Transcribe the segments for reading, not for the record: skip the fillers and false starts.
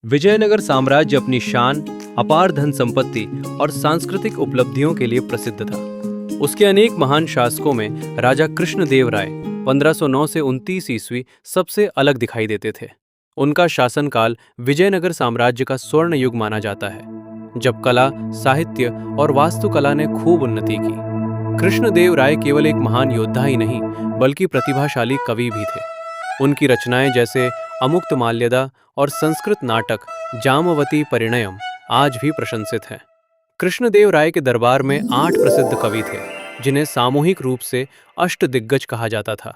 विजयनगर साम्राज्य अपनी शान, अपार धन संपत्ति और सांस्कृतिक उपलब्धियों के लिए प्रसिद्ध था। उसके अनेक महान शासकों में राजा कृष्णदेव राय 1509 से 29 ईस्वी सबसे अलग दिखाई देते थे। उनका शासनकाल विजयनगर साम्राज्य का स्वर्ण युग माना जाता है, जब कला, साहित्य और वास्तुकला ने खूब उन्नति की। कृष्णदेव राय केवल एक महान योद्धा ही नहीं, बल्कि प्रतिभाशाली कवि भी थे। उनकी रचनाएं जैसे अमुक्तमाल्यदा और संस्कृत नाटक जामवती परिणयम आज भी प्रशंसित हैं। कृष्णदेव राय के दरबार में 8 प्रसिद्ध कवि थे, जिन्हें सामूहिक रूप से अष्टदिग्गज कहा जाता था।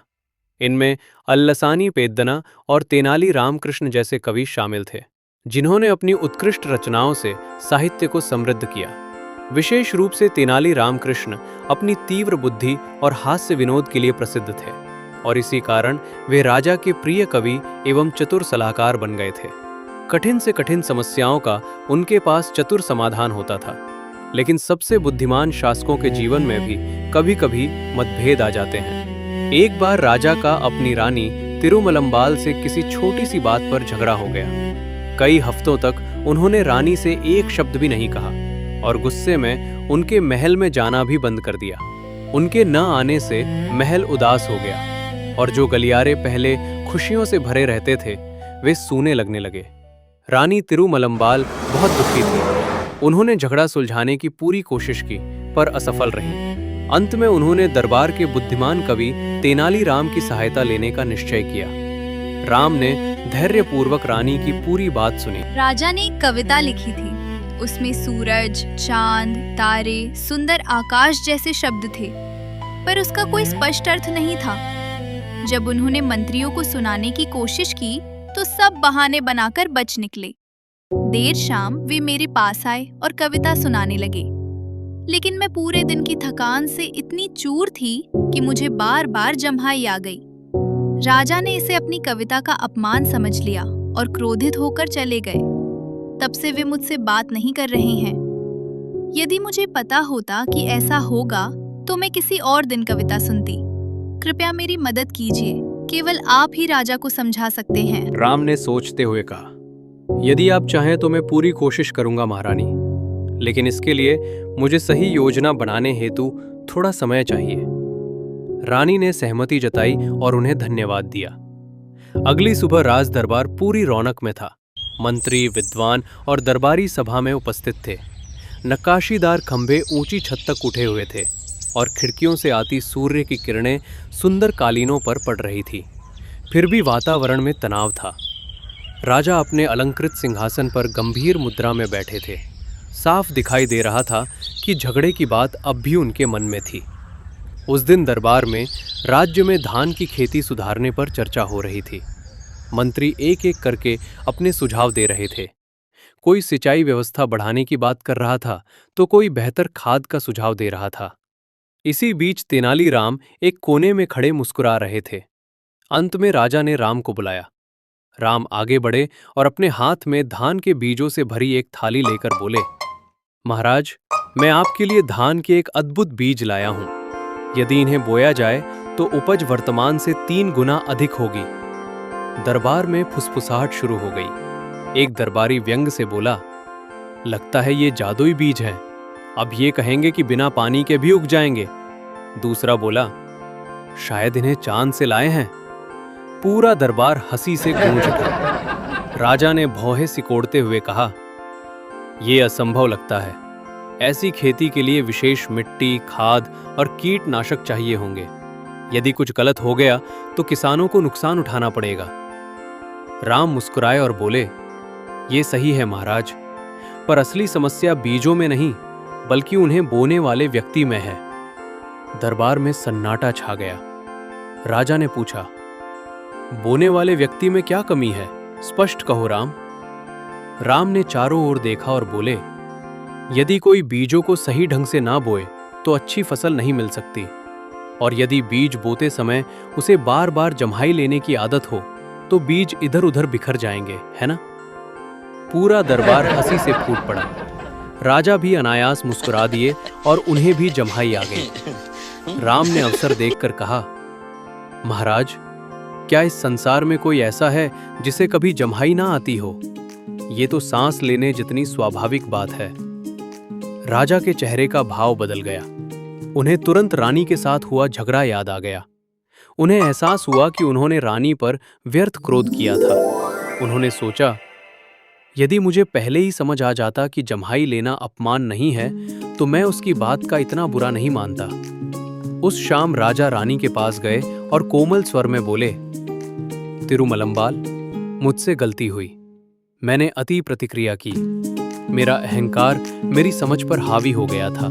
इनमें अल्लसानी पेद्दना और तेनाली रामकृष्ण जैसे कवि शामिल थे, जिन्होंने अपनी उत्कृष्ट रचनाओं से साहित्य को समृद्ध किया। विशेष रूप से तेनाली रामकृष्ण अपनी तीव्र बुद्धि और हास्य विनोद के लिए प्रसिद्ध थे, और इसी कारण वे राजा के प्रिय कवि एवं चतुर सलाहकार बन गए थे। कठिन से कठिन समस्याओं का उनके पास चतुर समाधान होता था। लेकिन सबसे बुद्धिमान शासकों के जीवन में भी कभी कभी मतभेद आ जाते हैं। एक बार राजा का अपनी रानी तिरुमलम्बाल से किसी छोटी सी बात पर झगड़ा हो गया। कई हफ्तों तक उन्होंने रानी से एक शब्द भी नहीं कहा और गुस्से में उनके महल में जाना भी बंद कर दिया। उनके न आने से महल उदास हो गया और जो गलियारे पहले खुशियों से भरे रहते थे, वे सूने लगने लगे। रानी तिरुमलम्बाल बहुत दुखी थी। उन्होंने झगड़ा सुलझाने की पूरी कोशिश की, पर असफल रही। अंत में उन्होंने दरबार के बुद्धिमान कवि तेनाली राम की सहायता लेने का निश्चय किया। राम ने धैर्यपूर्वक रानी की पूरी बात सुनी। राजा ने एक कविता लिखी थी। उसमें सूरज, चांद, तारे, सुंदर आकाश जैसे शब्द थे, पर उसका कोई स्पष्ट अर्थ नहीं था। जब उन्होंने मंत्रियों को सुनाने की कोशिश की, तो सब बहाने बनाकर बच निकले। देर शाम वे मेरे पास आए और कविता सुनाने लगे, लेकिन मैं पूरे दिन की थकान से इतनी चूर थी कि मुझे बार बार जम्हाई आ गई। राजा ने इसे अपनी कविता का अपमान समझ लिया और क्रोधित होकर चले गए। तब से वे मुझसे बात नहीं कर रहे हैं। यदि मुझे पता होता कि ऐसा होगा, तो मैं किसी और दिन कविता सुनती। कृपया मेरी मदद कीजिए, केवल आप ही राजा को समझा सकते हैं। राम ने सोचते हुए कहा, यदि आप चाहें तो मैं पूरी कोशिश करूंगा महारानी, लेकिन इसके लिए मुझे सही योजना बनाने हेतु थोड़ा समय चाहिए। रानी ने सहमति जताई और उन्हें धन्यवाद दिया। अगली सुबह राज दरबार पूरी रौनक में था। मंत्री, विद्वान और दरबारी सभा में उपस्थित थे। नक्काशीदार खंभे ऊंची छत तक उठे हुए थे और खिड़कियों से आती सूर्य की किरणें सुंदर कालीनों पर पड़ रही थी। फिर भी वातावरण में तनाव था। राजा अपने अलंकृत सिंहासन पर गंभीर मुद्रा में बैठे थे। साफ दिखाई दे रहा था कि झगड़े की बात अब भी उनके मन में थी। उस दिन दरबार में राज्य में धान की खेती सुधारने पर चर्चा हो रही थी। मंत्री एक एक करके अपने सुझाव दे रहे थे। कोई सिंचाई व्यवस्था बढ़ाने की बात कर रहा था, तो कोई बेहतर खाद का सुझाव दे रहा था। इसी बीच तेनाली राम एक कोने में खड़े मुस्कुरा रहे थे। अंत में राजा ने राम को बुलाया। राम आगे बढ़े और अपने हाथ में धान के बीजों से भरी एक थाली लेकर बोले, महाराज, मैं आपके लिए धान के एक अद्भुत बीज लाया हूं। यदि इन्हें बोया जाए तो उपज वर्तमान से 3 गुना अधिक होगी। दरबार में फुसफुसाहट शुरू हो गई। एक दरबारी व्यंग से बोला, लगता है ये जादुई बीज हैं। अब ये कहेंगे कि बिना पानी के भी उग जाएंगे। दूसरा बोला, शायद इन्हें चांद से लाए हैं। पूरा दरबार हंसी से गूंज उठा। राजा ने भौहें सिकोड़ते हुए कहा, यह असंभव लगता है। ऐसी खेती के लिए विशेष मिट्टी, खाद और कीटनाशक चाहिए होंगे। यदि कुछ गलत हो गया तो किसानों को नुकसान उठाना पड़ेगा। राम मुस्कुराए और बोले, ये सही है महाराज, पर असली समस्या बीजों में नहीं, बल्कि उन्हें बोने वाले व्यक्ति में है। दरबार में सन्नाटा छा गया। राजा ने पूछा, बोने वाले व्यक्ति में क्या कमी है? स्पष्ट कहो राम। राम ने चारों ओर देखा और बोले, यदि कोई बीजों को सही ढंग से ना बोए तो अच्छी फसल नहीं मिल सकती, और यदि बीज बोते समय उसे बार बार जम्हाई लेने की आदत हो तो बीज इधर उधर बिखर जाएंगे, है ना? पूरा दरबार हंसी से फूट पड़ा। राजा भी अनायास मुस्कुरा दिए और उन्हें भी जम्हाई आ गई। राम ने अवसर देखकर कहा, महाराज, क्या इस संसार में कोई ऐसा है जिसे कभी जम्हाई ना आती हो? ये तो सांस लेने जितनी स्वाभाविक बात है। राजा के चेहरे का भाव बदल गया। उन्हें तुरंत रानी के साथ हुआ झगड़ा याद आ गया। उन्हें एहसास हुआ कि उन्होंने रानी पर व्यर्थ क्रोध किया था। उन्होंने सोचा, यदि मुझे पहले ही समझ आ जाता कि जम्हाई लेना अपमान नहीं है, तो मैं उसकी बात का इतना बुरा नहीं मानता। उस शाम राजा रानी के पास गए और कोमल स्वर में बोले, तिरुमलम्बाल, मुझसे गलती हुई। मैंने अति प्रतिक्रिया की। मेरा अहंकार मेरी समझ पर हावी हो गया था।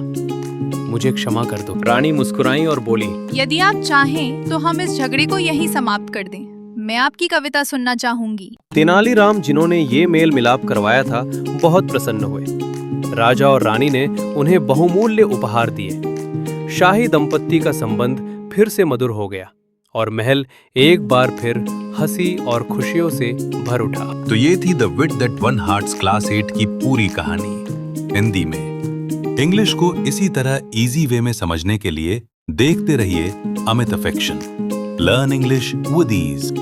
मुझे क्षमा कर दो। रानी मुस्कुराई और बोली, यदि आप चाहें तो हम इस झगड़े को यहीं समाप्त कर दें। मैं आपकी कविता सुनना चाहूंगी। तेनालीराम, जिन्होंने ये मेल मिलाप करवाया था, बहुत प्रसन्न हुए। राजा और रानी ने उन्हें बहुमूल्य उपहार दिए। शाही दंपत्ति का संबंध फिर से मधुर हो गया और महल एक बार फिर हंसी और खुशियों से भर उठा। तो ये थी the wheat that one hearts class 8 की पूरी कहानी हिंदी में। इंग्लिश को इसी तरह इजी वे में समझने के लिए देखते रहिए Amit affection. Learn English with ease.